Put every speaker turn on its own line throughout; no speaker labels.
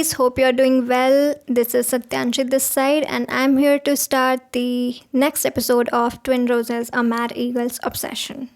guys, hope you're doing well. This is Satyanshi this side, and I'm here to start the next episode of Twin Roses, a Mad Eagle's Obsession.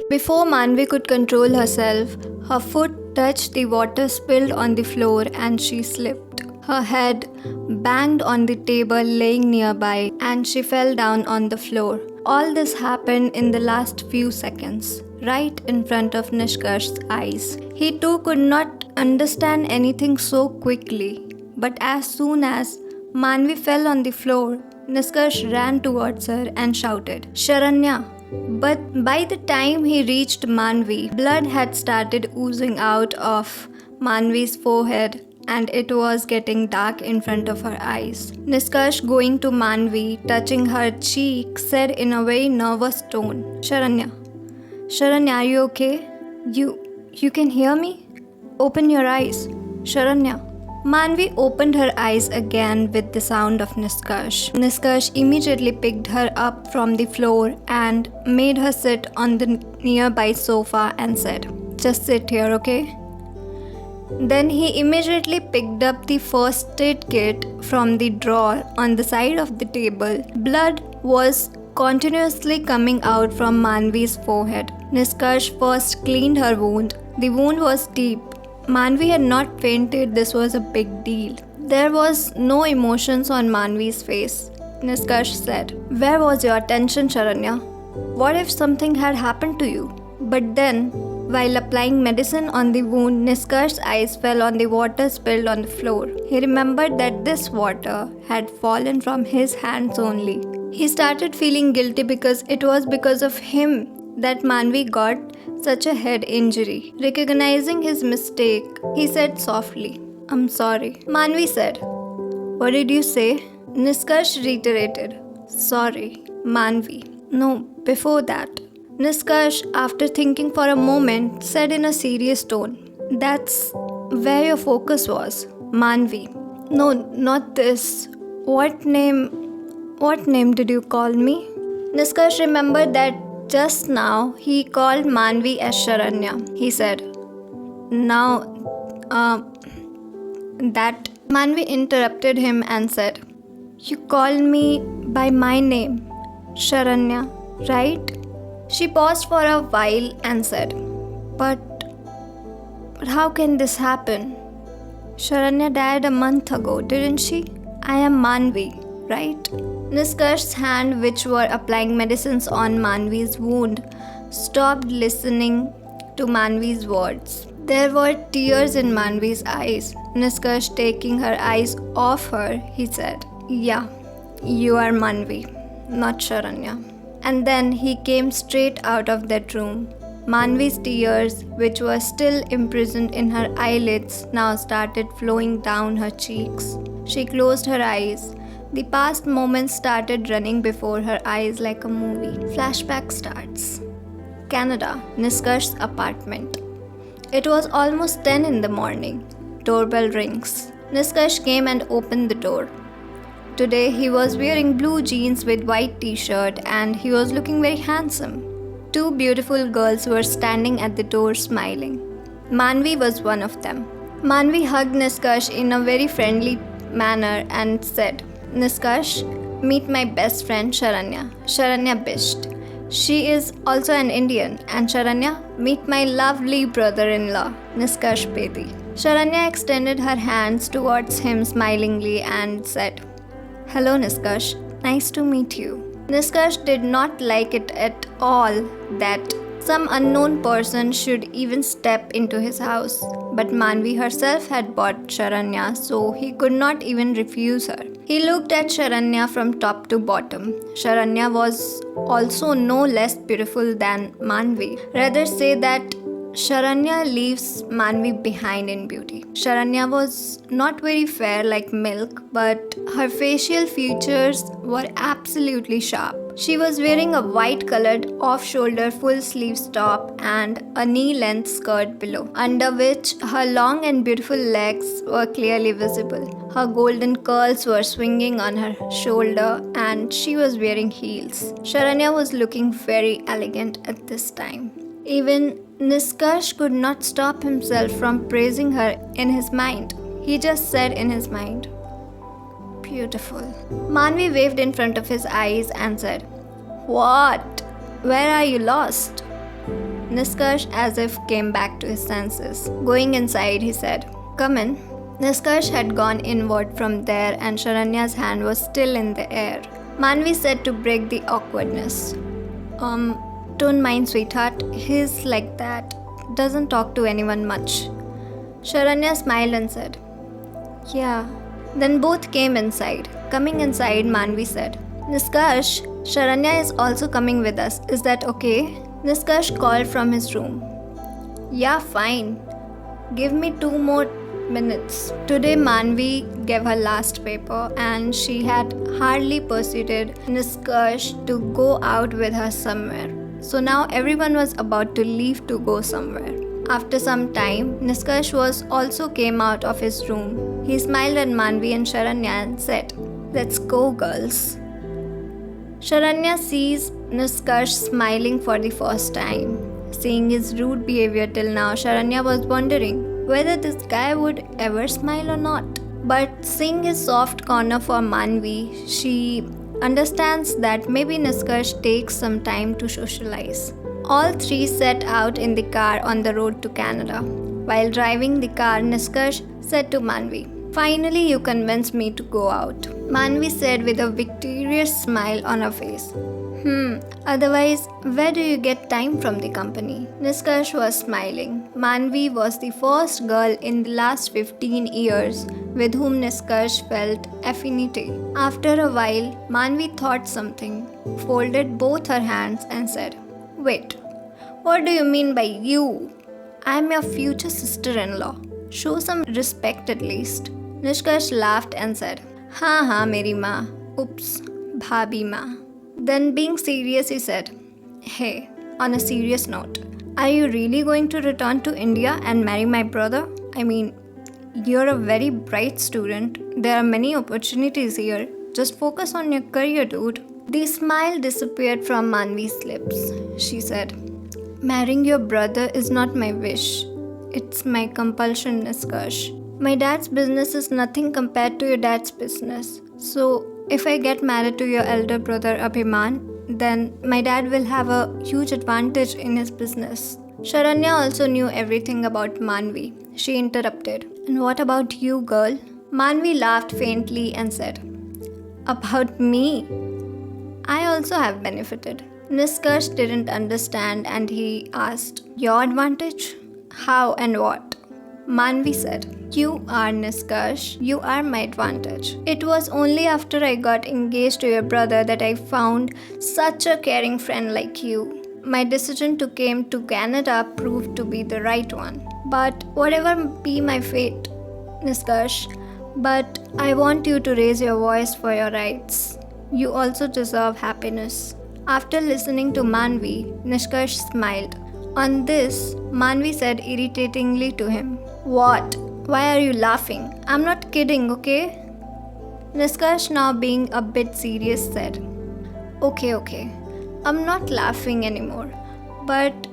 Before Manvi could control herself, her foot touched the water spilled on the floor and she slipped. Her head banged on the table laying nearby and she fell down on the floor. All this happened in the last few seconds, right in front of Niskarsh's eyes. He too could not understand anything so quickly, but as soon as Manvi fell on the floor, Niskarsh ran towards her and shouted, "Sharanya!" But by the time he reached Manvi, blood had started oozing out of Manvi's forehead and it was getting dark in front of her eyes. Niskarsh, going to Manvi, touching her cheek, said in a very nervous tone, "Sharanya, Sharanya, are you okay? You can hear me? Open your eyes, Sharanya." Manvi opened her eyes again with the sound of Niskarsh. Niskarsh immediately picked her up from the floor and made her sit on the nearby sofa and said, "Just sit here, okay?" Then he immediately picked up the first aid kit from the drawer on the side of the table. Blood was continuously coming out from Manvi's forehead. Niskarsh first cleaned her wound. The wound was deep. Manvi had not fainted. This was a big deal. There was no emotions on Manvi's face. Niskarsh said, "Where was your attention, Sharanya? What if something had happened to you?" But then, while applying medicine on the wound, Niskarsh's eyes fell on the water spilled on the floor. He remembered that this water had fallen from his hands only. He started feeling guilty because it was because of him that Manvi got such a head injury. Recognizing his mistake, he said softly, "I'm sorry." Manvi said, "What did you say?" Niskarsh reiterated, "Sorry, Manvi." No, before that. Niskarsh, after thinking for a moment, said in a serious tone, "That's where your focus was, Manvi." "No, not this. What name did you call me?" Niskarsh remembered that just now he called Manvi as Sharanya. He said, "Now, that..." Manvi interrupted him and said, "You called me by my name, Sharanya, right?" She paused for a while and said, But how can this happen? Sharanya died a month ago, didn't she? I am Manvi, right?" Niskarsh's hand, which were applying medicines on Manvi's wound, stopped listening to Manvi's words. There were tears in Manvi's eyes. Niskarsh, taking her eyes off her, he said, "Yeah, you are Manvi, not Sharanya." And then he came straight out of that room. Manvi's tears, which were still imprisoned in her eyelids, now started flowing down her cheeks. She closed her eyes. The past moments started running before her eyes like a movie. Flashback starts. Canada, Niskarsh's apartment. It was almost 10 in the morning. Doorbell rings. Niskarsh came and opened the door. Today he was wearing blue jeans with white t-shirt and he was looking very handsome. Two beautiful girls were standing at the door smiling. Manvi was one of them. Manvi hugged Niskarsh in a very friendly manner and said, "Niskarsh, meet my best friend Sharanya, Sharanya Bisht. She is also an Indian. And Sharanya, meet my lovely brother-in-law, Niskarsh Bedi." Sharanya extended her hands towards him smilingly and said, "Hello Niskarsh, nice to meet you." Niskarsh did not like it at all that some unknown person should even step into his house. But Manvi herself had bought Sharanya, so he could not even refuse her. He looked at Sharanya from top to bottom. Sharanya was also no less beautiful than Manvi. Rather say that Sharanya leaves Manvi behind in beauty. Sharanya was not very fair like milk, but her facial features were absolutely sharp. She was wearing a white-colored off-shoulder full-sleeves top and a knee-length skirt below, under which her long and beautiful legs were clearly visible. Her golden curls were swinging on her shoulder and she was wearing heels. Sharanya was looking very elegant at this time. Even Niskarsh could not stop himself from praising her in his mind. He just said in his mind, "Beautiful." Manvi waved in front of his eyes and said, "What? Where are you lost?" Niskarsh as if came back to his senses. Going inside, he said, "Come in." Niskarsh had gone inward from there and Sharanya's hand was still in the air. Manvi said to break the awkwardness, "Don't mind, sweetheart. He's like that. Doesn't talk to anyone much." Sharanya smiled and said, "Yeah." Then both came inside. Coming inside, Manvi said, "Niskarsh, Sharanya is also coming with us. Is that okay?" Niskarsh called from his room. "Yeah, fine. Give me 2 more minutes." Today Manvi gave her last paper and she had hardly persuaded Niskarsh to go out with her somewhere. So now everyone was about to leave to go somewhere. After some time, Niskarsh also came out of his room. He smiled at Manvi and Sharanya and said, "Let's go, girls." Sharanya sees Niskarsh smiling for the first time. Seeing his rude behavior till now, Sharanya was wondering whether this guy would ever smile or not. But seeing his soft corner for Manvi, she understands that maybe Niskarsh takes some time to socialize. All three set out in the car on the road to Canada. While driving the car, Niskarsh said to Manvi, "Finally you convinced me to go out." Manvi said with a victorious smile on her face, Otherwise, where do you get time from the company?" Niskarsh was smiling. Manvi was the first girl in the last 15 years with whom Niskarsh felt affinity. After a while, Manvi thought something, folded both her hands and said, "Wait, what do you mean by you? I'm your future sister-in-law. Show some respect at least." Niskarsh laughed and said, "Ha, meri maa. Oops, bhabhi maa." Then being serious, he said, "Hey, on a serious note, are you really going to return to India and marry my brother? I mean, you're a very bright student. There are many opportunities here. Just focus on your career, dude." The smile disappeared from Manvi's lips. She said, "Marrying your brother is not my wish. It's my compulsion, Niskarsh. My dad's business is nothing compared to your dad's business. So, if I get married to your elder brother Abhiman, then my dad will have a huge advantage in his business." Sharanya also knew everything about Manvi. She interrupted, "And what about you, girl?" Manvi laughed faintly and said, "About me? I also have benefited." Niskarsh didn't understand and he asked, "Your advantage? How and what?" Manvi said, "You are Niskarsh. You are my advantage. It was only after I got engaged to your brother that I found such a caring friend like you. My decision to come to Canada proved to be the right one. But whatever be my fate, Niskarsh, but I want you to raise your voice for your rights. You also deserve happiness." After listening to Manvi, Niskarsh smiled. On this, Manvi said irritatingly to him, "What? Why are you laughing? I'm not kidding, okay?" Niskarsh, now being a bit serious, said, Okay. I'm not laughing anymore. But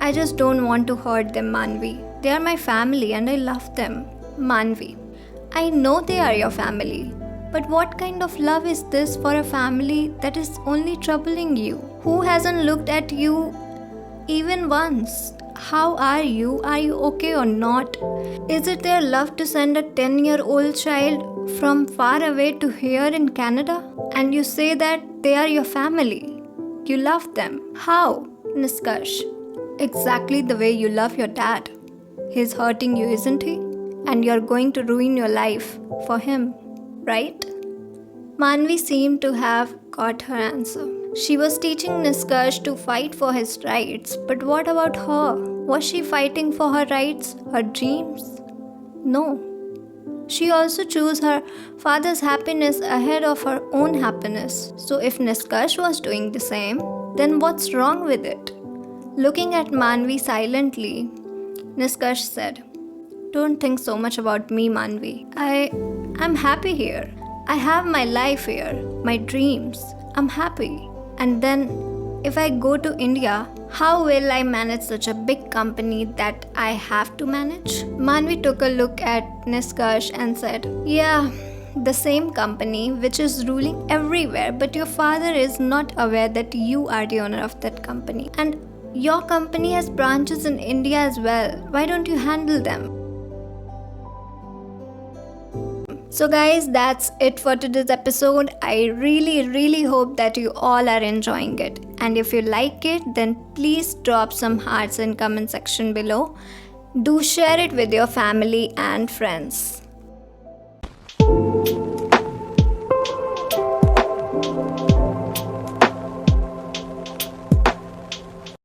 I just don't want to hurt them, Manvi. They are my family and I love them." Manvi, "I know they are your family. But what kind of love is this for a family that is only troubling you? Who hasn't looked at you even once? How are you? Are you okay or not? Is it their love to send a 10-year-old child from far away to here in Canada? And you say that they are your family. You love them. How?" Niskarsh, "Exactly the way you love your dad. He's hurting you, isn't he? And you're going to ruin your life for him, right?" Manvi seemed to have got her answer. She was teaching Niskarsh to fight for his rights, but what about her? Was she fighting for her rights, her dreams? No. She also chose her father's happiness ahead of her own happiness. So if Niskarsh was doing the same, then what's wrong with it? Looking at Manvi silently, Niskarsh said, "Don't think so much about me, Manvi. I'm happy here. I have my life here, my dreams. I'm happy. And then if I go to India, how will I manage such a big company that I have to manage?" Manvi took a look at Niskarsh and said, "Yeah, the same company which is ruling everywhere, but your father is not aware that you are the owner of that company. And your company has branches in India as well. Why don't you handle them?" So guys, that's it for today's episode. I really hope that you all are enjoying it. And if you like it, then please drop some hearts in comment section below. Do share it with your family and friends.